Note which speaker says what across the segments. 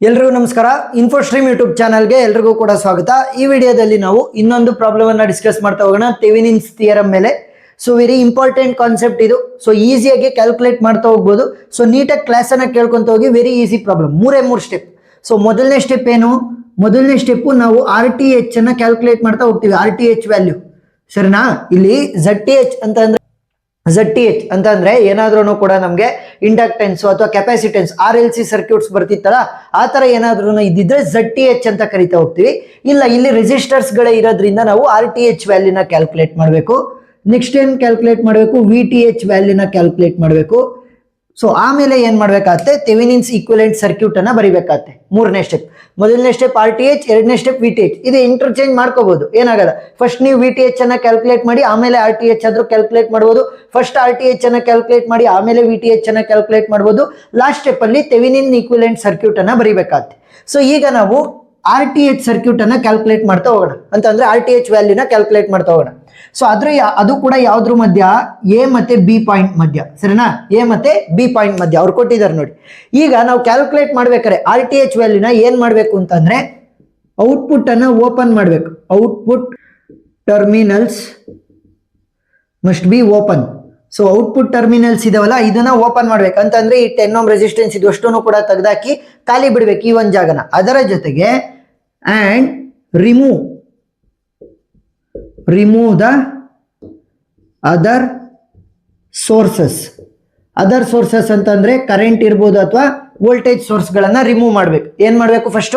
Speaker 1: ಎಲ್ರಿಗೂ ನಮಸ್ಕಾರ. ಇನ್ಫೋಸ್ಟ್ರೀಮ್ ಯೂಟ್ಯೂಬ್ ಚಾನಲ್ಗೆ ಎಲ್ರಿಗೂ ಕೂಡ ಸ್ವಾಗತ. ಈ ವಿಡಿಯೋದಲ್ಲಿ ನಾವು ಇನ್ನೊಂದು ಪ್ರಾಬ್ಲಮ್ ಅನ್ನ ಡಿಸ್ಕಸ್ ಮಾಡ್ತಾ ಹೋಗೋಣ, ಥೆವೆನಿನ್ಸ್ ಥಿಯರಮ್ ಮೇಲೆ. ಸೊ ವೆರಿ ಇಂಪಾರ್ಟೆಂಟ್ ಕಾನ್ಸೆಪ್ಟ್ ಇದು. ಸೊ ಈಸಿಯಾಗಿ ಕ್ಯಾಲ್ಕುಲೇಟ್ ಮಾಡ್ತಾ ಹೋಗ್ಬೋದು. ಸೊ ನೀಟಾಗಿ ಕ್ಲಾಸ್ ಅನ್ನ ಕೇಳ್ಕೊಂತ ಹೋಗಿ. ವೆರಿ ಈಸಿ ಪ್ರಾಬ್ಲಮ್, ಮೂರೇ ಸ್ಟೆಪ್. ಸೊ ಮೊದಲನೇ ಸ್ಟೆಪ್ ಏನು? ಮೊದಲನೇ ಸ್ಟೆಪ್ ನಾವು RTH ಅನ್ನ ಕ್ಯಾಲ್ಕುಲೇಟ್ ಮಾಡ್ತಾ ಹೋಗ್ತೀವಿ. RTH ವ್ಯಾಲ್ಯೂ ಸರಿನಾ? ಇಲ್ಲಿ ZTH ಅಂತ ಅಂದ್ರೆ ಏನಾದ್ರೂ ಕೂಡ ನಮಗೆ ಇಂಡಕ್ಟೆನ್ಸ್ ಅಥವಾ ಕೆಪಾಸಿಟೆನ್ಸ್ RLC ಸರ್ಕ್ಯೂಟ್ಸ್ ಬರ್ತಿತ್ತಲ್ಲ, ಆ ತರ ಏನಾದ್ರೂ ಇದ್ದಿದ್ರೆ ZTH ಅಂತ ಕರಿತಾ ಹೋಗ್ತೀವಿ. ಇಲ್ಲ, ಇಲ್ಲಿ ರೆಸಿಸ್ಟರ್ಸ್ ಗಳೇ ಇರೋದ್ರಿಂದ ನಾವು RTH ವ್ಯಾಲ್ಯೂನ ಕ್ಯಾಲ್ಕುಲೇಟ್ ಮಾಡಬೇಕು. ನೆಕ್ಸ್ಟ್ ಏನ್ ಕ್ಯಾಲ್ಕುಲೇಟ್ ಮಾಡಬೇಕು? VTH ವ್ಯಾಲ್ಯೂನ ಕ್ಯಾಲ್ಕುಲೇಟ್ ಮಾಡಬೇಕು. ಸೊ ಆಮೇಲೆ ಏನ್ ಮಾಡ್ಬೇಕಾಗತ್ತೆ? ಥೆವೆನಿನ್ಸ್ ಈಕ್ವಿವೆಲೆಂಟ್ ಸರ್ಕ್ಯೂಟ್ ಅನ್ನ ಬರಿಬೇಕಾಗತ್ತೆ. ಮೂರನೇ ಸ್ಟೆಪ್. ಮೊದಲನೇ ಸ್ಟೆಪ್ RTH, ಎರಡನೇ ಸ್ಟೆಪ್ VTH. ಇದು ಇಂಟರ್ಚೇಂಜ್ ಮಾಡ್ಕೋಬಹುದು, ಏನಾಗಲ್ಲ. ಫಸ್ಟ್ ನೀವು VTH ಅನ್ನ ಕ್ಯಾಲ್ಕುಲೇಟ್ ಮಾಡಿ, ಆಮೇಲೆ RTH ಆದ್ರೂ ಕ್ಯಾಲ್ಕುಲೇಟ್ ಮಾಡಬಹುದು. ಫಸ್ಟ್ RTH ಅನ್ನ ಕ್ಯಾಲ್ಕುಲೇಟ್ ಮಾಡಿ, ಆಮೇಲೆ VTH ಅನ್ನ ಕ್ಯಾಲ್ಕುಲೇಟ್ ಮಾಡಬಹುದು. ಲಾಸ್ಟ್ ಸ್ಟೆಪ್ ಅಲ್ಲಿ ಥೆವೆನಿನ್ ಈಕ್ವಿವೆಲೆಂಟ್ ಸರ್ಕ್ಯೂಟ್ ಅನ್ನ ಬರಿಬೇಕಾಗತ್ತೆ. ಸೊ ಈಗ ನಾವು RTH ಸರ್ಕ್ಯೂಟ್ ಅನ್ನ ಕ್ಯಾಲ್ಕುಲೇಟ್ ಮಾಡ್ತಾ ಹೋಗೋಣ. ಅಂತಂದ್ರೆ RTH ವ್ಯಾಲ್ಯೂನ ಕ್ಯಾಲ್ಕುಲೇಟ್ ಮಾಡ್ತಾ ಹೋಗೋಣ. ಸೊ ಅದು ಕೂಡ ಯಾವ್ದ್ರ ಮಧ್ಯ? A ಮತ್ತೆ B ಪಾಯಿಂಟ್ ಮಧ್ಯ, ಸರಿನಾ? A ಮತ್ತೆ B ಪಾಯಿಂಟ್ ಮಧ್ಯ ಅವ್ರು ಕೊಟ್ಟಿದ್ದಾರೆ ನೋಡಿ. ಈಗ ನಾವು ಕ್ಯಾಲ್ಕುಲೇಟ್ ಮಾಡ್ಬೇಕಾದ್ರೆ RTH ವ್ಯಾಲ್ಯೂನ ಏನ್ ಮಾಡ್ಬೇಕು ಅಂತಂದ್ರೆ, ಔಟ್ಪುಟ್ ಅನ್ನ ಓಪನ್ ಮಾಡ್ಬೇಕು. Output terminals must be open. So output terminals ಇದಾವಲ್ಲ, ಇದನ್ನ ಓಪನ್ ಮಾಡ್ಬೇಕು. ಅಂತಂದ್ರೆ ಈ 10 ಓಮ್ ರೆಸಿಸ್ಟೆನ್ಸ್ ಇದು ಅಷ್ಟನ್ನು ಕೂಡ ತೆಗೆದಾಕಿ ಖಾಲಿ ಬಿಡ್ಬೇಕು ಈ ಒಂದ್ ಜಾಗನ. ಅದರ ಜೊತೆಗೆ and remove the other sources. Other sources ಅಂತಂದ್ರೆ ಕರೆಂಟ್ ಇರ್ಬೋದು ಅಥವಾ ವೋಲ್ಟೇಜ್ ಸೋರ್ಸ್ ಗಳನ್ನ ರಿಮೂವ್ ಮಾಡ್ಬೇಕು. ಏನ್ ಮಾಡ್ಬೇಕು? ಫಸ್ಟ್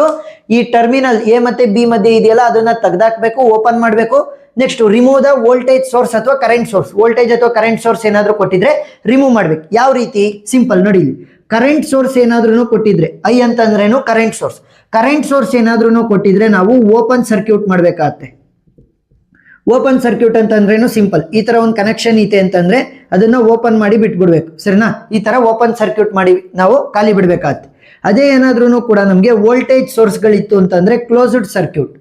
Speaker 1: ಈ ಟರ್ಮಿನಲ್ A ಮತ್ತೆ B ಮಧ್ಯೆ ಇದೆಯಲ್ಲ, ಅದನ್ನ ತೆಗೆದಾಕ್ಬೇಕು, ಓಪನ್ ಮಾಡ್ಬೇಕು. Next remove the voltage source ಅಥವಾ ಕರೆಂಟ್ ಸೋರ್ಸ್. ವೋಲ್ಟೇಜ್ ಅಥವಾ ಕರೆಂಟ್ ಸೋರ್ಸ್ ಏನಾದ್ರೂ ಕೊಟ್ಟಿದ್ರೆ ರಿಮೂವ್ ಮಾಡ್ಬೇಕು. ಯಾವ ರೀತಿ? ಸಿಂಪಲ್ ನೋಡಿ. ಇಲ್ಲಿ ಕರೆಂಟ್ ಸೋರ್ಸ್ ಏನಾದ್ರೂ ಕೊಟ್ಟಿದ್ರೆ, I ಅಂತಂದ್ರೇನು? Current source. ಕರೆಂಟ್ ಸೋರ್ಸ್ ಏನಾದ್ರೂ ಕೊಟ್ಟಿದ್ರೆ ನಾವು ಓಪನ್ ಸರ್ಕ್ಯೂಟ್ ಮಾಡ್ಬೇಕಾಗತ್ತೆ. ಓಪನ್ ಸರ್ಕ್ಯೂಟ್ ಅಂತಂದ್ರೇನು? ಸಿಂಪಲ್. ಈ ತರ ಒಂದು ಕನೆಕ್ಷನ್ ಐತೆ ಅಂತಂದ್ರೆ ಅದನ್ನ ಓಪನ್ ಮಾಡಿ ಬಿಟ್ಬಿಡ್ಬೇಕು, ಸರಿನಾ? ಈ ತರ ಓಪನ್ ಸರ್ಕ್ಯೂಟ್ ಮಾಡಿ ನಾವು ಖಾಲಿ ಬಿಡ್ಬೇಕಾಗತ್ತೆ. ಅದೇ ಏನಾದ್ರೂ ಕೂಡ ನಮಗೆ ವೋಲ್ಟೇಜ್ ಸೋರ್ಸ್ಗಳಿತ್ತು ಅಂತಂದ್ರೆ closed circuit.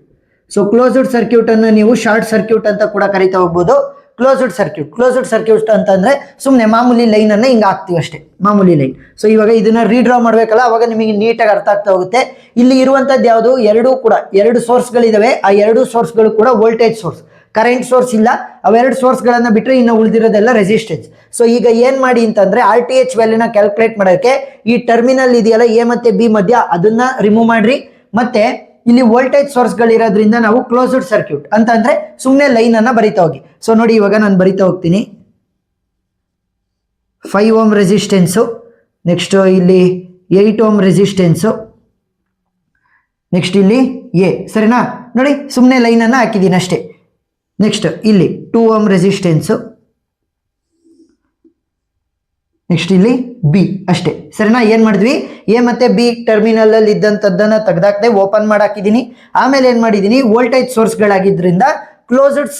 Speaker 1: So closed circuit ಅನ್ನ ನೀವು ಶಾರ್ಟ್ ಸರ್ಕ್ಯೂಟ್ ಅಂತ ಕೂಡ ಕರಿತಾ ಹೋಗ್ಬೋದು. ಕ್ಲೋಸ್ಡ್ ಸರ್ಕ್ಯೂಟ್ ಅಂತಂದ್ರೆ ಸುಮ್ಮನೆ ಮಾಮೂಲಿ ಲೈನ್ ಅನ್ನ ಹಿಂಗ ಹಾಕ್ತಿವಿ ಅಷ್ಟೇ, ಮಾಮೂಲಿ ಲೈನ್. ಸೊ ಇವಾಗ ಇದನ್ನ ರೀಡ್ರಾ ಮಾಡ್ಬೇಕಲ್ಲ, ಅವಾಗ ನಿಮಗೆ ನೀಟಾಗಿ ಅರ್ಥ ಆಗ್ತಾ ಹೋಗುತ್ತೆ. ಇಲ್ಲಿ ಇರುವಂತದ್ದು ಯಾವುದು? ಎರಡು ಸೋರ್ಸ್ಗಳಿದಾವೆ. ಆ ಎರಡು ಸೋರ್ಸ್ಗಳು ಕೂಡ ವೋಲ್ಟೇಜ್ ಸೋರ್ಸ್, ಕರೆಂಟ್ ಸೋರ್ಸ್ ಇಲ್ಲ. ಅವೆರಡು ಸೋರ್ಸ್ ಗಳನ್ನ ಬಿಟ್ಟರೆ ಇನ್ನು ಉಳಿದಿರೋದೆಲ್ಲ ರೆಸಿಸ್ಟೆನ್ಸ್. ಸೊ ಈಗ ಏನ್ ಮಾಡಿ ಅಂತಂದ್ರೆ RTH ವ್ಯಾಲ್ಯೂನ ಕ್ಯಾಲ್ಕುಲೇಟ್ ಮಾಡೋಕೆ ಈ ಟರ್ಮಿನಲ್ ಇದೆಯಲ್ಲ A ಮತ್ತೆ B ಮಧ್ಯ, ಅದನ್ನ ರಿಮೂವ್ ಮಾಡ್ರಿ. ಮತ್ತೆ ಇಲ್ಲಿ ವೋಲ್ಟೇಜ್ ಸೋರ್ಸ್ ಗಳಿರೋದ್ರಿಂದ ನಾವು ಕ್ಲೋಸ್ಡ್ ಸರ್ಕ್ಯೂಟ್ ಅಂತಂದ್ರೆ ಸುಮ್ಮನೆ ಲೈನ್ ಅನ್ನ ಬರಿತಾ ಹೋಗಿ. ಸೊ ನೋಡಿ, ಇವಾಗ ನಾನು ಬರಿತಾ ಹೋಗ್ತೀನಿ. 5 ಓಮ್ ರೆಸಿಸ್ಟೆನ್ಸು, ನೆಕ್ಸ್ಟ್ ಇಲ್ಲಿ 8 ಓಮ್ ರೆಸಿಸ್ಟೆನ್ಸು, ನೆಕ್ಸ್ಟ್ ಇಲ್ಲಿ A, ಸರಿನಾ? ನೋಡಿ, ಸುಮ್ಮನೆ ಲೈನ್ ಅನ್ನ ಹಾಕಿದ್ದೀನಿ ಅಷ್ಟೇ. ನೆಕ್ಸ್ಟ್ ಇಲ್ಲಿ 2 ಓಮ್ ರೆಸಿಸ್ಟೆನ್ಸು, ನೆಕ್ಸ್ಟ್ ಇಲ್ಲಿ B ಅಷ್ಟೇ, ಸರಿನಾ? ಏನ್ ಮಾಡಿದ್ವಿ? A ಮತ್ತೆ B ಟರ್ಮಿನಲ್ ಅಲ್ಲಿ ಇದ್ದಂಥದ್ದನ್ನ ತೆಗೆದಾಕದೆ ಓಪನ್ ಮಾಡಾಕಿದ್ದೀನಿ. ಆಮೇಲೆ ಏನ್ ಮಾಡಿದೀನಿ? ವೋಲ್ಟೇಜ್ ಸೋರ್ಸ್ಗಳಾಗಿದ್ರಿಂದ ಕ್ಲೋಸ್ಡ್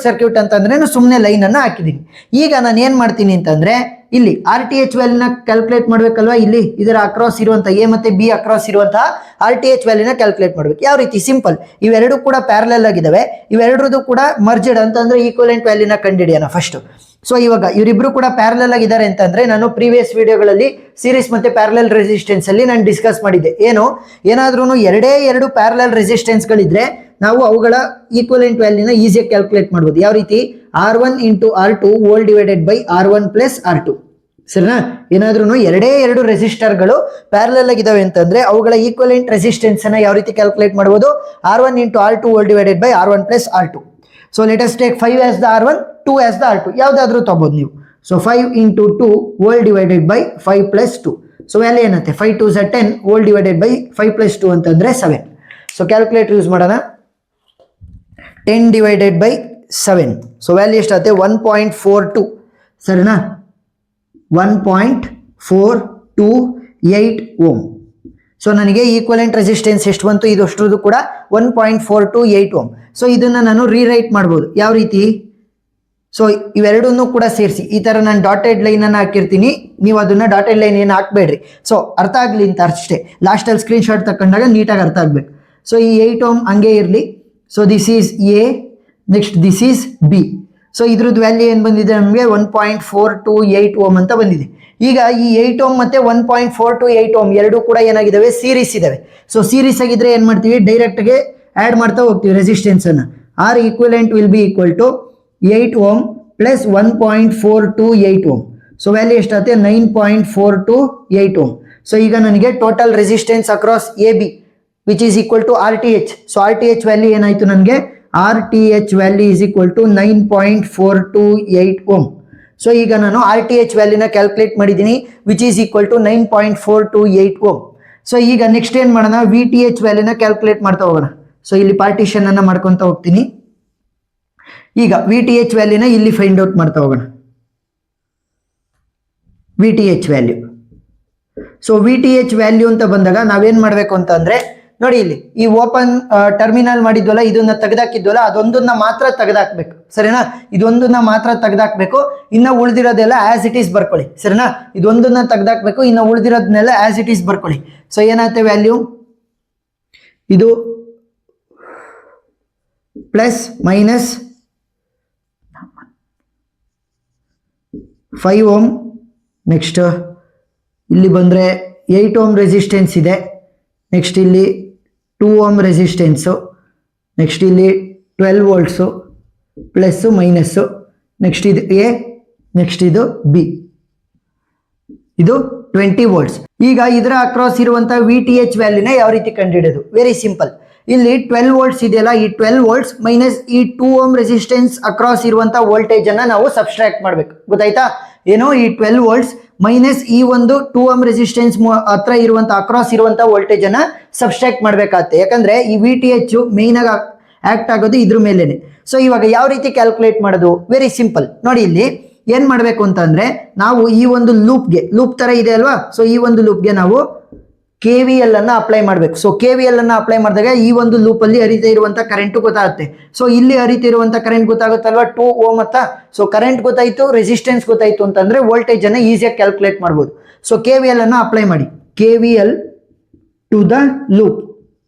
Speaker 1: ಸರ್ಕ್ಯೂಟ್ ಅಂತಂದ್ರೆ ಸುಮ್ಮನೆ ಲೈನ್ ಅನ್ನ ಹಾಕಿದ್ದೀನಿ. ಈಗ ನಾನು ಏನ್ ಮಾಡ್ತೀನಿ ಅಂತಂದ್ರೆ, ಇಲ್ಲಿ RTH ವ್ಯಾಲ್ಯೂನ ಕ್ಯಾಲ್ಕುಲೇಟ್ ಮಾಡ್ಬೇಕಲ್ವಾ? ಇಲ್ಲಿ ಇದರ ಅಕ್ರಾಸ್ ಇರುವಂತ A ಮತ್ತೆ B ಅಕ್ರಾಸ್ ಇರುವಂತಹ RTH ವ್ಯಾಲ್ಯೂನ ಕ್ಯಾಲ್ಕುಲೇಟ್ ಮಾಡ್ಬೇಕು. ಯಾವ ರೀತಿ? ಸಿಂಪಲ್. ಇವೆರಡು ಕೂಡ ಪ್ಯಾರಲಲ್ ಆಗಿದಾವೆ. ಇವೆರಡರದು ಕೂಡ ಮರ್ಜೆಡ್ ಅಂತಂದ್ರೆ ಈಕ್ವಲೆಂಟ್ ವ್ಯಾಲ್ಯೂನ ಕಂಡುಹಿಡಿಯೋಣ ಫಸ್ಟ್. ಸೊ ಇವಾಗ ಇವರಿಬ್ರು ಕೂಡ ಪ್ಯಾರಲಲ್ ಆಗಿದ್ದಾರೆ ಅಂತಂದ್ರೆ, ನಾನು ಪ್ರೀವಿಯಸ್ ವಿಡಿಯೋಗಳಲ್ಲಿ ಸೀರೀಸ್ ಮತ್ತೆ ಪ್ಯಾರಲಲ್ ರೆಸಿಸ್ಟೆನ್ಸ್ ಅಲ್ಲಿ ನಾನು ಡಿಸ್ಕಸ್ ಮಾಡಿದ್ದೆ. ಏನಾದ್ರೂ ಎರಡು ಪ್ಯಾರಲಲ್ ರೆಸಿಸ್ಟೆನ್ಸ್ ಗಳಿದ್ರೆ ನಾವು ಅವುಗಳ ಈಕ್ವಲೆಂಟ್ ವ್ಯಾಲ್ಯೂನ ಈಸಿಯಾಗಿ ಕ್ಯಾಲ್ಕುಲೇಟ್ ಮಾಡ್ಬೋದು. ಯಾವ ರೀತಿ? R1 into R2 whole divided by R1 plus R2, ಸರಿನಾ? ಏನಾದ್ರೂ ಎರಡು ರೆಸಿಸ್ಟರ್ಗಳು ಪ್ಯಾರಲಲ್ ಆಗಿದಾವೆ ಅಂತಂದ್ರೆ ಅವುಗಳ ಈಕ್ವಲೆಂಟ್ ರೆಸಿಸ್ಟೆನ್ಸ್ ಅನ್ನ ಯಾವ ರೀತಿ ಕ್ಯಾಲ್ಕುಲೇಟ್ ಮಾಡಬಹುದು? R1 into R2 whole divided by R1 plus R2. So let us take 5 as the R1, 2 as the R2, ಯಾವ್ದಾದ್ರೂ ತಗೋಬಹುದು ನೀವು. So 5 into 2 whole divided by 5 plus 2. So value ಏನಂತೆ? 5 2s are 10 whole divided by 5 plus 2 ಅಂತಂದ್ರೆ 7. So calculator use ಮಾಡೋಣ. 10 divided by 7. So value ಎಷ್ಟಾಗುತ್ತೆ? 1.42, ಸರಿನಾ? 1.428 ohm. So ನನಗೆ equivalent resistance ಎಷ್ಟು ಬಂತು? ಇದು ಅಷ್ಟರದ್ದು ಕೂಡ 1.428 ಓಮ್. ಸೊ ಇದನ್ನ ನಾನು ರೀರೈಟ್ ಮಾಡ್ಬೋದು. ಯಾವ ರೀತಿ? ಸೊ ಇವೆರಡನ್ನೂ ಕೂಡ ಸೇರಿಸಿ ಈ ತರ ನಾನು ಡಾಟೆಡ್ ಲೈನ್ ಅನ್ನ ಹಾಕಿರ್ತೀನಿ. ನೀವು ಅದನ್ನ ಡಾಟೆಡ್ ಲೈನ್ ಏನು ಹಾಕ್ಬೇಡ್ರಿ. ಸೊ ಅರ್ಥ ಆಗ್ಲಿ ಅಂತ ಅಷ್ಟೇ. ಲಾಸ್ಟ್ ಅಲ್ಲಿ ಸ್ಕ್ರೀನ್ ಶಾಟ್ ತಕೊಂಡಾಗ ನೀಟಾಗಿ ಅರ್ಥ ಆಗ್ಬೇಕು. ಸೊ ಈ 8 ಓಮ್ ಹಂಗೆ ಇರಲಿ. So this is A, next this is B. So ಇದ್ರದ್ದು ವ್ಯಾಲ್ಯೂ ಏನು ಬಂದಿದೆ ನಮಗೆ 1.428 ಓಮ್ ಅಂತ ಬಂದಿದೆ. ಈಗ ಈ 8 ಓಮ್ ಮತ್ತೆ 1.428 ಓಮ್ ಎರಡು ಕೂಡ ಏನಾಗಿದ್ದಾವೆ, ಸೀರೀಸ್ ಇದಾವೆ. ಸೊ ಸೀರೀಸ್ ಆಗಿದ್ರೆ ಏನು ಮಾಡ್ತೀವಿ, ಡೈರೆಕ್ಟ್ಗೆ ಆ್ಯಡ್ ಮಾಡ್ತಾ ಹೋಗ್ತೀವಿ ರೆಸಿಸ್ಟೆನ್ಸನ್ನು. R equivalent will be equal to 8 ohm plus 1.428 ohm. So value ಎಷ್ಟಾಗುತ್ತೆ, 9.428 ಓಮ್. ಸೊ ಈಗ ನನಗೆ total resistance across A B which is equal to R T H. So R T H value ಏನಾಯಿತು ನನಗೆ, R T H value is equal to 9.428 ohm. So ಈಗ ನಾನು R T H ವ್ಯಾಲ್ಯೂನ calculate ಮಾಡಿದ್ದೀನಿ which is equal to 9.428 ohm. So ಈಗ next ಏನು ಮಾಡೋಣ, V T H ವ್ಯಾಲ್ಯೂನ ಕ್ಯಾಲ್ಕುಲೇಟ್ ಮಾಡ್ತಾ ಹೋಗೋಣ. ಸೊ ಇಲ್ಲಿ ಪಾರ್ಟಿಷನ್ ಅನ್ನು ಮಾಡ್ಕೊತಾ ಹೋಗ್ತೀನಿ. ಈಗ ವಿ ಟಿ ಎಚ್ ವ್ಯಾಲ್ಯೂನ ಇಲ್ಲಿ ಫೈಂಡ್ ಔಟ್ ಮಾಡ್ತಾ ಹೋಗೋಣ. V T H value, so V T H value ಅಂತ ಬಂದಾಗ ನಾವೇನ್ ಮಾಡಬೇಕು ಅಂತ ಅಂದ್ರೆ, ನೋಡಿ ಇಲ್ಲಿ ಈ ಓಪನ್ ಟರ್ಮಿನಲ್ ಮಾಡಿದ್ವಲ್ಲ, ಇದನ್ನ ತೆಗೆದಾಕಿದ್ವಲ್ಲ, ಅದೊಂದನ್ನ ಮಾತ್ರ ತೆಗೆದಾಕ್ಬೇಕು, ಸರಿನಾ? ಇದೊಂದನ್ನ ಮಾತ್ರ ತೆಗೆದಾಕ್ಬೇಕು, ಇನ್ನ ಉಳಿದಿರೋದೆಲ್ಲ ಆಸ್ ಇಟ್ ಈಸ್ ಬರ್ಕೊಳ್ಳಿ, ಸರಿನಾ? ಇದೊಂದನ್ನ ತೆಗೆದಾಕ್ಬೇಕು, ಇನ್ನ ಉಳಿದಿರೋದನ್ನೆಲ್ಲ ಆಸ್ ಇಟ್ ಈಸ್ ಬರ್ಕೊಳ್ಳಿ. ಸೊ ಏನಾಗುತ್ತೆ ವ್ಯಾಲ್ಯೂ, ಇದು ಪ್ಲಸ್ ಮೈನಸ್ 5 ಓಮ್. ನೆಕ್ಸ್ಟ್ ಇಲ್ಲಿ ಬಂದರೆ 8 ಓಮ್ ರೆಸಿಸ್ಟೆನ್ಸ್ ಇದೆ. ನೆಕ್ಸ್ಟ್ ಇಲ್ಲಿ 2 ಓಮ್ ರೆಸಿಸ್ಟೆನ್ಸು. ನೆಕ್ಸ್ಟ್ ಇಲ್ಲಿ 12 ವೋಲ್ಟ್ಸು ಪ್ಲಸ್ಸು ಮೈನಸ್ಸು. ನೆಕ್ಸ್ಟ್ ಇದು ಎ, ನೆಕ್ಸ್ಟ್ ಇದು ಬಿ, ಇದು 20 ವೋಲ್ಟ್ಸ್. ಈಗ ಇದರ ಅಕ್ರಾಸ್ ಇರುವಂಥ ವಿ ಟಿ ಎಚ್ ವ್ಯಾಲ್ಯೂನ ಯಾವ ರೀತಿ ಕಂಡುಹಿಡಿಯೋದು, ವೆರಿ ಸಿಂಪಲ್. ಇಲ್ಲಿ 12 ವೋಲ್ಟ್ಸ್ ಇದೆಯಲ್ಲ, ಈ 12 ವೋಲ್ಟ್ಸ್ ಮೈನಸ್ ಈ 2 ಓಮ್ ರೆಸಿಸ್ಟೆನ್ಸ್ ಅಕ್ರಾಸ್ ಇರುವಂಥ ವೋಲ್ಟೇಜ್ ಅನ್ನ ನಾವು ಸಬ್ಸ್ಟ್ರಾಕ್ಟ್ ಮಾಡಬೇಕು, ಗೊತ್ತಾಯ್ತಾ? ಏನೋ ಈ 12 ವೋಲ್ಟ್ಸ್ ಮೈನಸ್ ಈ ಒಂದು 2 ಓಮ್ ರೆಸಿಸ್ಟೆನ್ಸ್ ಹತ್ರ ಇರುವಂಥ ಅಕ್ರಾಸ್ ಇರುವಂಥ ವೋಲ್ಟೇಜ್ ಅನ್ನ ಸಬ್ಸ್ಟ್ರಾಕ್ಟ್ ಮಾಡಬೇಕಾಗುತ್ತೆ. ಯಾಕಂದ್ರೆ ಈ ವಿ ಟಿ ಎಚ್ ಮೇನ್ ಆಗಿ ಆಕ್ಟ್ ಆಗೋದು ಇದ್ರ ಮೇಲೇನೆ. ಸೊ ಇವಾಗ ಯಾವ ರೀತಿ ಕ್ಯಾಲ್ಕುಲೇಟ್ ಮಾಡೋದು, ವೆರಿ ಸಿಂಪಲ್. ನೋಡಿ ಇಲ್ಲಿ ಏನ್ ಮಾಡಬೇಕು ಅಂತಂದ್ರೆ, ನಾವು ಈ ಒಂದು ಲೂಪ್ ತರ ಇದೆ ಅಲ್ವಾ, ಸೊ ಈ ಒಂದು ಲೂಪ್ಗೆ ನಾವು ಕೆ ವಿ ಎಲ್ ಅನ್ನ ಅಪ್ಲೈ ಮಾಡಬೇಕು. ಸೊ ಕೆ ವಿ ಎಲ್ ಅನ್ನ ಅಪ್ಲೈ ಮಾಡಿದಾಗ ಈ ಒಂದು ಲೂಪ್ ಅಲ್ಲಿ ಹರಿತಾ ಇರುವಂತ ಕರೆಂಟ್ ಗೊತ್ತಾಗುತ್ತೆ. ಸೊ ಇಲ್ಲಿ ಹರಿತಿರುವಂತ ಕರೆಂಟ್ ಗೊತ್ತಾಗುತ್ತಲ್ವಾ, 2 ಓಮ್ ಅಂತ. ಸೊ ಕರೆಂಟ್ ಗೊತ್ತಾಯ್ತು, ರೆಸಿಸ್ಟೆನ್ಸ್ ಗೊತ್ತಾಯ್ತು ಅಂತಂದ್ರೆ ವೋಲ್ಟೇಜ್ ಅನ್ನ ಈಸಿಯಾಗಿ ಕ್ಯಾಲ್ಕುಲೇಟ್ ಮಾಡಬಹುದು. ಸೊ ಕೆ ವಿ ಎಲ್ ಅನ್ನ ಅಪ್ಲೈ ಮಾಡಿ, K V L to the loop,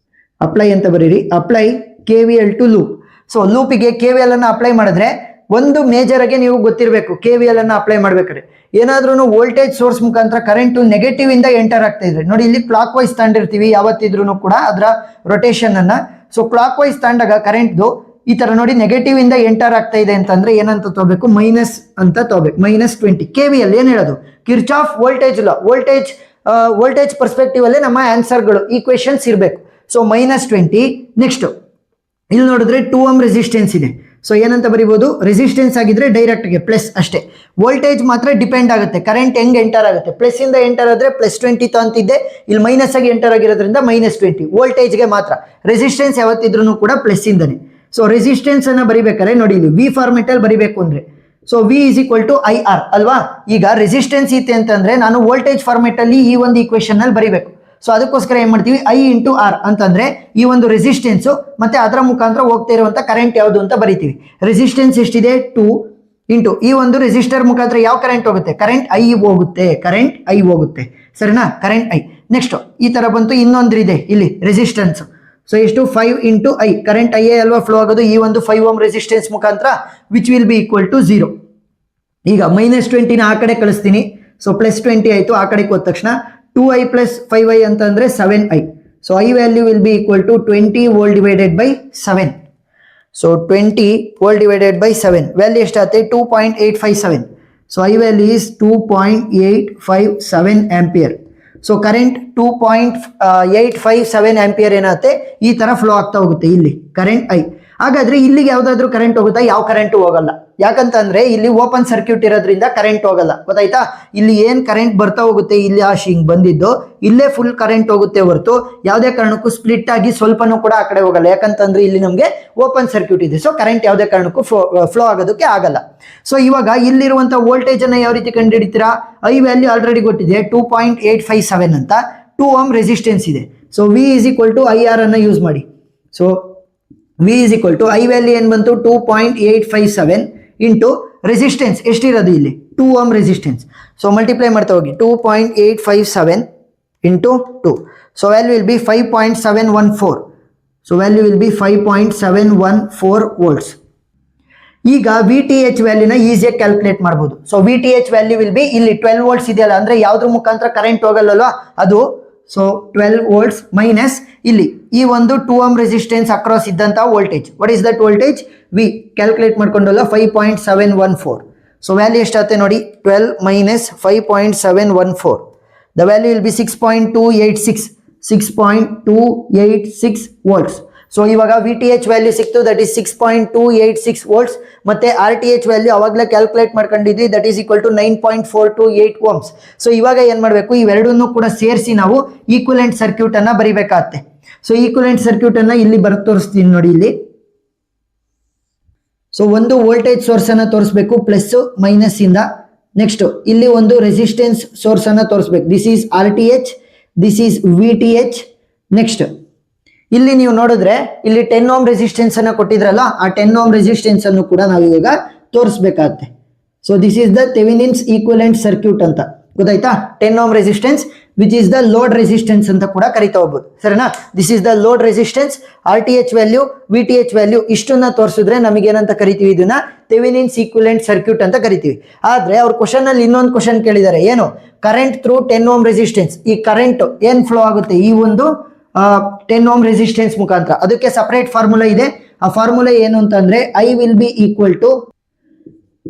Speaker 1: apply ಅಂತ ಬರೀರಿ, apply K V L to loop. So ಲೂಪಿಗೆ ಕೆ ವಿ ಎಲ್ ಅನ್ನ ಅಪ್ಲೈ ಮಾಡಿದ್ರೆ ಒಂದು ಮೇಜರ್ ಆಗಿ ನೀವು ಗೊತ್ತಿರಬೇಕು, ಕೆ ವಿ ಎಲ್ ಅನ್ನ ಅಪ್ಲೈ ಮಾಡ್ಬೇಕಾದ್ರೆ ಏನಾದ್ರೂ ವೋಲ್ಟೇಜ್ ಸೋರ್ಸ್ ಮುಖಾಂತರ ಕರೆಂಟ್ ನೆಗೆಟಿವ್ ಇಂದ ಎಂಟರ್ ಆಗ್ತಾ ಇದ್ರೆ, ನೋಡಿ ಇಲ್ಲಿ ಕ್ಲಾಕ್ ವೈಸ್ ತಗೊಂಡಿರ್ತೀವಿ ಯಾವತ್ತಿದ್ರು ಕೂಡ ಅದರ ರೊಟೇಷನ್ ಅನ್ನ. ಸೊ ಕ್ಲಾಕ್ ವೈಸ್ ತಗೊಂಡಾಗ ಕರೆಂಟ್ದು ಈ ತರ ನೋಡಿ ನೆಗೆಟಿವ್ ಇಂದ ಎಂಟರ್ ಆಗ್ತಾ ಇದೆ ಅಂತಂದ್ರೆ ಏನಂತ ತಗೋಬೇಕು, ಮೈನಸ್ ಅಂತ ತಗೋಬೇಕು, -20. ಕೆ ವಿ ಎಲ್ ಏನ್ ಹೇಳೋದು, Kirchhoff voltage law, voltage perspective ಅಲ್ಲೇ ನಮ್ಮ ಆನ್ಸರ್ಗಳು ಈಕ್ವೇಶನ್ಸ್ ಇರಬೇಕು. ಸೊ -20. ನೆಕ್ಸ್ಟ್ ಇಲ್ಲಿ ನೋಡಿದ್ರೆ 2 ಓಮ್ ರೆಸಿಸ್ಟೆನ್ಸ್ ಇದೆ. ಸೊ ಏನಂತ ಬರೀಬಹುದು, ರೆಸಿಸ್ಟೆನ್ಸ್ ಆಗಿದ್ರೆ ಡೈರೆಕ್ಟ್ಗೆ ಪ್ಲಸ್ ಅಷ್ಟೇ. ವೋಲ್ಟೇಜ್ ಮಾತ್ರ ಡಿಪೆಂಡ್ ಆಗುತ್ತೆ, ಕರೆಂಟ್ ಹೆಂಗ್ ಎಂಟರ್ ಆಗುತ್ತೆ. ಪ್ಲಸ್ ಇಂದ ಎಂಟರ್ ಆದ್ರೆ +20 ಅಂತಿದ್ದೆ, ಇಲ್ಲಿ ಮೈನಸ್ ಆಗಿ ಎಂಟರ್ ಆಗಿರೋದ್ರಿಂದ -20. ವೋಲ್ಟೇಜ್ಗೆ ಮಾತ್ರ, ರೆಸಿಸ್ಟೆನ್ಸ್ ಯಾವತ್ತಿದ್ರು ಕೂಡ ಪ್ಲಸ್ ಇಂದನೇ. ಸೊ ರೆಸಿಸ್ಟೆನ್ಸ್ ಅನ್ನ ಬರಿಬೇಕಾದ್ರೆ ನೋಡಿ ಇಲ್ಲಿ ವಿ ಫಾರ್ಮೆಟ್ ಅಲ್ಲಿ ಬರಿಬೇಕು ಅಂದ್ರೆ, so V is equal to I R ಅಲ್ವಾ. ಈಗ ರೆಸಿಸ್ಟೆನ್ಸ್ ಇತ್ತೆ ಅಂತಂದ್ರೆ ನಾನು ವೋಲ್ಟೇಜ್ ಫಾರ್ಮೆಟ್ ಅಲ್ಲಿ ಈ ಒಂದು ಈಕ್ವೇಶನ್ ಅಲ್ಲಿ ಬರಿಬೇಕು. ಸೊ ಅದಕ್ಕೋಸ್ಕರ ಏನ್ ಮಾಡ್ತೀವಿ, ಐ ಇಂಟು ಆರ್ ಅಂತಂದ್ರೆ ಈ ಒಂದು ರೆಸಿಸ್ಟೆನ್ಸ್ ಮತ್ತೆ ಅದರ ಮುಖಾಂತರ ಹೋಗ್ತಾ ಇರುವಂತ ಕರೆಂಟ್ ಯಾವುದು ಅಂತ ಬರಿತೀವಿ. ರೆಸಿಸ್ಟೆನ್ಸ್ ಎಷ್ಟಿದೆ, 2 ಇಂಟು ಈ ಒಂದು ರೆಸಿಸ್ಟರ್ ಮುಖಾಂತರ ಯಾವ ಕರೆಂಟ್ ಹೋಗುತ್ತೆ, ಕರೆಂಟ್ ಐ ಹೋಗುತ್ತೆ, ಸರಿನಾ, ಕರೆಂಟ್ ಐ. ನೆಕ್ಸ್ಟ್ ಈ ತರ ಬಂತು, ಇನ್ನೊಂದು ಇದೆ ಇಲ್ಲಿ ರೆಸಿಸ್ಟೆನ್ಸ್. ಸೊ ಎಷ್ಟು, 5 ಇಂಟು ಐ, ಕರೆಂಟ್ ಐ ಅಲ್ವಾ ಫ್ಲೋ ಆಗೋದು ಈ ಒಂದು 5 ಓಮ್ ರೆಸಿಸ್ಟೆನ್ಸ್ ಮುಖಾಂತರ, which will be equal to 0. ಈಗ -20ನ ಆ ಕಡೆ ಕಳಿಸ್ತೀನಿ. ಸೊ +20 ಆಯ್ತು, ಆ ಕಡೆಗೆ ಹೋದ ತಕ್ಷಣ 2i plus 5i ಅಂತಂದ್ರೆ 7i. So i value will be equal to 20 volt divided by 7. So 20 volt divided by 7 value ಎಷ್ಟಾಗುತ್ತೆ, 2.857. So i value is 2.857 ampere. So current 2.857 ampere ಏನಾಗುತ್ತೆ, ಈ ತರ ಫ್ಲೋ ಆಗ್ತಾ ಹೋಗುತ್ತೆ ಇಲ್ಲಿ ಕರೆಂಟ್ ಐ. ಹಾಗಾದ್ರೆ ಇಲ್ಲಿಗೆ ಯಾವ್ದಾದ್ರು ಕರೆಂಟ್ ಹೋಗುತ್ತಾ, ಯಾವ ಕರೆಂಟ್ ಹೋಗಲ್ಲ. ಯಾಕಂತಂದ್ರೆ ಇಲ್ಲಿ ಓಪನ್ ಸರ್ಕ್ಯೂಟ್ ಇರೋದ್ರಿಂದ ಕರೆಂಟ್ ಹೋಗಲ್ಲ, ಗೊತ್ತಾಯ್ತಾ? ಇಲ್ಲಿ ಏನ್ ಕರೆಂಟ್ ಬರ್ತಾ ಹೋಗುತ್ತೆ, ಇಲ್ಲಿ ಆ ಹಿಂಗ್ ಬಂದಿದ್ದು ಇಲ್ಲೇ ಫುಲ್ ಕರೆಂಟ್ ಹೋಗುತ್ತೆ ಹೊರತು ಯಾವುದೇ ಕಾರಣಕ್ಕೂ ಸ್ಪ್ಲಿಟ್ ಆಗಿ ಸ್ವಲ್ಪನೂ ಕೂಡ ಆ ಕಡೆ ಹೋಗಲ್ಲ. ಯಾಕಂತಂದ್ರೆ ಇಲ್ಲಿ ನಮಗೆ ಓಪನ್ ಸರ್ಕ್ಯೂಟ್ ಇದೆ, ಸೊ ಕರೆಂಟ್ ಯಾವುದೇ ಕಾರಣಕ್ಕೂ ಫ್ಲೋ ಆಗೋದಕ್ಕೆ ಆಗಲ್ಲ. ಸೊ ಇವಾಗ ಇಲ್ಲಿರುವಂತ ವೋಲ್ಟೇಜ್ ಅನ್ನ ಯಾವ ರೀತಿ ಕಂಡುಹಿಡಿತೀರಾ, ಐ ವ್ಯಾಲ್ಯೂ ಆಲ್ರೆಡಿ ಗೊತ್ತಿದೆ 2.857 ಅಂತ, 2 ಓಮ್ ರೆಸಿಸ್ಟೆನ್ಸ್ ಇದೆ. So V is equal to I R ಅನ್ನ ಯೂಸ್ ಮಾಡಿ. So V is equal to I value ಏನ್ ಬಂತು, 2.857 ಇಂಟು ರೆಸಿಸ್ಟೆನ್ಸ್ ಎಷ್ಟಿರೋದು ಇಲ್ಲಿ 2 ಓಮ್ ರೆಸಿಸ್ಟೆನ್ಸ್. ಸೊ ಮಲ್ಟಿಪ್ಲೈ ಮಾಡ್ತಾ ಹೋಗಿ, 2.857 into 2. So value will B 5.714. So value will B 5.714 volts. ಈಗ V T H ವ್ಯಾಲ್ಯೂನ ಈಸಿಯಾಗಿ calculate ಮಾಡ್ಬೋದು. So V T H value will B ಇಲ್ಲಿ 12 volts ಇದೆಯಲ್ಲ, ಅಂದ್ರೆ ಯಾವ್ದ್ರ ಮುಖಾಂತರ ಕರೆಂಟ್ ಹೋಗಲ್ಲಲ್ವಾ ಅದು. ಸೊ 12 ವೋಲ್ಟ್ಸ್ ಮೈನಸ್ ಇಲ್ಲಿ ಈ ಒಂದು 2 ohm ರೆಸಿಸ್ಟೆನ್ಸ್ ಅಕ್ರಾಸ್ ಇದ್ದಂತ voltage. What is that voltage? V calculate ಮಾಡ್ಕೊಂಡಲ್ಲ 5.714. ಸೊ ವ್ಯಾಲ್ಯೂ ಎಷ್ಟಾಗುತ್ತೆ ನೋಡಿ, 12 minus 5.714. The value will be 6.286 volts. So ಇವಾಗ ವಿ ಟಿ ಎಚ್ ವ್ಯಾಲ್ಯೂ ಸಿಕ್ತು, ದಟ್ ಈಸ್ 6.286 ವೋಲ್ಟ್ಸ್. ಮತ್ತೆ ಆರ್ ಟಿ ಎಚ್ ವ್ಯಾಲ್ಯೂ ಅವಾಗಲೇ ಕ್ಯಾಲ್ಕುಲೇಟ್ ಮಾಡ್ಕೊಂಡಿದ್ವಿ, that is equal to 9.428 ohms. So ಇವಾಗ ಏನ್ ಮಾಡಬೇಕು, ಇವೆರಡನ್ನೂ ಕೂಡ ಸೇರಿಸಿ ನಾವು ಈಕ್ವಲೆಂಟ್ ಸರ್ಕ್ಯೂಟ್ ಅನ್ನ ಬರಿಬೇಕಾಗತ್ತೆ. ಸೊ ಈಕ್ವಲೆಂಟ್ ಸರ್ಕ್ಯೂಟ್ ಅನ್ನ ಇಲ್ಲಿ ತೋರಿಸ್ತೀನಿ ನೋಡಿ ಇಲ್ಲಿ. ಸೊ ಒಂದು ವೋಲ್ಟೇಜ್ ಸೋರ್ಸ್ ಅನ್ನ ತೋರಿಸ್ಬೇಕು ಪ್ಲಸ್ ಮೈನಸ್ ಇಂದ. ನೆಕ್ಸ್ಟ್ ಇಲ್ಲಿ ಒಂದು ರೆಸಿಸ್ಟೆನ್ಸ್ ಸೋರ್ಸ್ ಅನ್ನ ತೋರಿಸ್ಬೇಕು. This is R T H, this is V T H. Next ಇಲ್ಲಿ ನೀವು ನೋಡಿದ್ರೆ ಇಲ್ಲಿ 10 ohm ರೆಸಿಸ್ಟೆನ್ಸ್ ಅನ್ನ ಕೊಟ್ಟಿದ್ರಲ್ಲ, ಆ 10 ohm ರೆಸಿಸ್ಟೆನ್ಸ್ ಅನ್ನು ಕೂಡ ನಾವು ಇವಾಗ ತೋರಿಸ್ಬೇಕಾಗತ್ತೆ. So this is the Thevenin's equivalent circuit ಅಂತ ಗೊತ್ತಾಯ್ತಾ. 10 ohm resistance which is the load resistance ಅಂತ ಕೂಡ ಕರಿತಾ ಹೋಗ್ಬೋದು, ಸರಿನಾ. This is the load resistance, R T H value, V T H value ಇಷ್ಟನ್ನ ತೋರಿಸಿದ್ರೆ ನಮಗೆ ಏನಂತ ಕರಿತೀವಿ, ಇದನ್ನ ಥೆವೆನಿನ್ಸ್ ಈಕ್ವಲೆಂಟ್ ಸರ್ಕ್ಯೂಟ್ ಅಂತ ಕರಿತೀವಿ. ಆದ್ರೆ ಅವ್ರ ಕ್ವಶನ್ ಅಲ್ಲಿ ಇನ್ನೊಂದು ಕ್ವಶನ್ ಕೇಳಿದ್ದಾರೆ, ಏನು ಕರೆಂಟ್ ಥ್ರೂ 10 ohm ರೆಸಿಸ್ಟೆನ್ಸ್. ಈ ಕರೆಂಟ್ ಏನ್ ಫ್ಲೋ ಆಗುತ್ತೆ ಈ ಒಂದು 10 ohm ರೆಸಿಸ್ಟೆನ್ಸ್ ಮುಖಾಂತರ, ಅದಕ್ಕೆ ಸಪರೇಟ್ ಫಾರ್ಮುಲಾ ಇದೆ. ಆ ಫಾರ್ಮುಲಾ ಏನು ಅಂತಂದ್ರೆ I will be equal to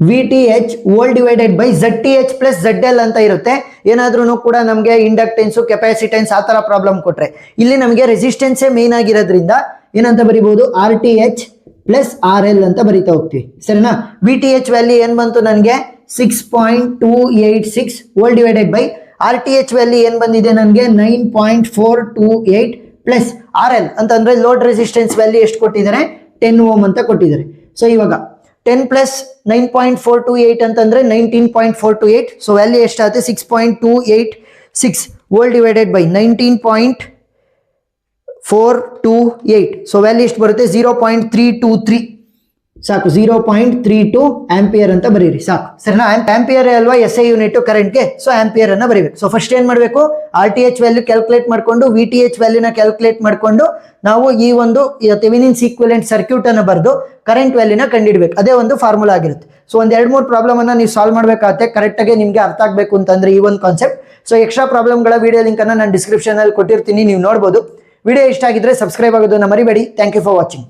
Speaker 1: V T H volt divided by Z T H plus Z L ಅಂತ ಇರುತ್ತೆ. ಏನಾದ್ರೂ ಕೂಡ ನಮಗೆ ಇಂಡಕ್ಟೆನ್ಸ್, ಕೆಪಾಸಿಟೆನ್ಸ್ ಆ ತರ ಪ್ರಾಬ್ಲಮ್ ಕೊಟ್ರೆ, ಇಲ್ಲಿ ನಮಗೆ ರೆಸಿಸ್ಟೆನ್ಸೇ ಮೇನ್ ಆಗಿರೋದ್ರಿಂದ ಏನಂತ ಬರಿಬಹುದು, R T H plus R L ಅಂತ ಬರಿತಾ ಹೋಗ್ತೀವಿ, ಸರಿನಾ. ವಿ ಟಿ ಎಚ್ ವ್ಯಾಲ್ಯೂ ಏನ್ ಬಂತು ನನಗೆ 6.286 volt divided by R T H value ಏನ್ ಬಂದಿದೆ ನನಗೆ 9.428 ಪ್ಲಸ್ ಆರ್ ಎಲ್ ಅಂತಂದ್ರೆ ಲೋಡ್ ರೆಸಿಸ್ಟೆನ್ಸ್ ವ್ಯಾಲ್ಯೂ ಎಷ್ಟು ಕೊಟ್ಟಿದ್ದಾರೆ, 10 ohm ಅಂತ ಕೊಟ್ಟಿದ್ದಾರೆ. ಸೊ ಇವಾಗ 10 ಪ್ಲಸ್ 9.428 ಅಂತಂದ್ರೆ 19.428. ಸೊ ವ್ಯಾಲ್ಯೂ ಎಷ್ಟಾಗುತ್ತೆ 6.286 volt divided by 19.428. So value ಎಷ್ಟು ಬರುತ್ತೆ 0.323 ಸಾಕು. 0.32 ಆಂಪಿಯರ್ ಅಂತ ಬರೀರಿ ಸಾಕು, ಸರಿನಾ. ಆಂಪಿಯರ್ ಅಲ್ವಾ ಎಸ್ ಐ ಯೂನಿಟ್ ಕರೆಂಟ್ಗೆ, ಸೊ ಆಂಪಿಯರ್ ಅನ್ನ ಬರೀಬೇಕು. ಸೊ ಫಸ್ಟ್ ಏನ್ ಮಾಡಬೇಕು, R T H value calculate ಮಾಡ್ಕೊಂಡು ವಿ ಟಿ ಎಚ್ ವ್ಯಾಲ್ಯೂನ ಕ್ಯಾಲ್ಕುಲೇಟ್ ಮಾಡ್ಕೊಂಡು ನಾವು ಈ ಒಂದು ಥೆವೆನಿನ್ಸ್ ಈಕ್ವಲೆಂಟ್ ಸರ್ಕ್ಯೂಟ್ ಅನ್ನ ಬರೆದು ಕರೆಂಟ್ ವ್ಯಾಲ್ಯೂನ ಕಂಡುಹಿಡಬೇಕು. ಅದೇ ಒಂದು ಫಾರ್ಮುಲಾ ಆಗಿರುತ್ತೆ. ಸೊ ಒಂದ್ 2-3 ಪ್ರಾಬ್ಲಮ್ ಅನ್ನ ನೀವು ಸಾಲ್ವ್ ಮಾಡಬೇಕಾಗುತ್ತೆ ಕರೆಕ್ಟ್ ಆಗಿ ನಿಮ್ಗೆ ಅರ್ಥ ಆಗ್ಬೇಕು ಅಂತಂದ್ರೆ ಈ ಒಂದು ಕಾನ್ಸೆಪ್ಟ್. ಸೊ ಎಕ್ಸ್ಟ್ರಾ ಪ್ರಾಬ್ಲಮ್ಗಳ ವಿಡಿಯೋ ಲಿಂಕ್ ಅನ್ನ ನಾನು ಡಿಸ್ಕ್ರಿಪ್ಷನ್ ಅಲ್ಲಿ ಕೊಟ್ಟಿರ್ತೀನಿ, ನೀವು ನೋಡಬಹುದು. ವಿಡಿಯೋ ಇಷ್ಟ ಆಗಿದ್ರೆ ಸಬ್ಸ್ಕ್ರೈಬ್ ಆಗೋದನ್ನ ಮರಿಬೇಡಿ. Thank you for watching.